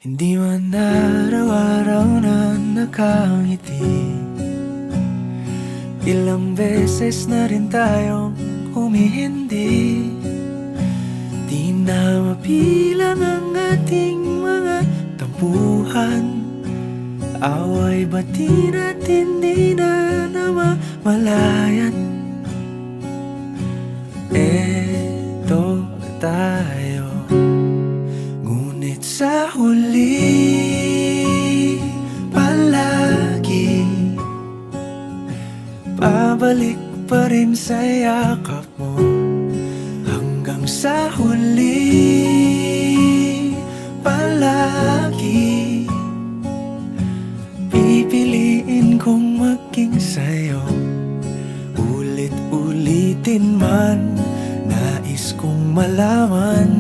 Hindi man araw-araw na nakangiti, ilang beses na rin tayong humihindi. Di na mapilang ang ating mga tampuhan, away bati natin di na namamalayan. Eto tayo, ngunit sa huli palagi pabalik pa rin sa yakap mo. Hanggang sa huli palagi pipiliin kong maging sa'yo. Ulit-ulitin man, nais kong malaman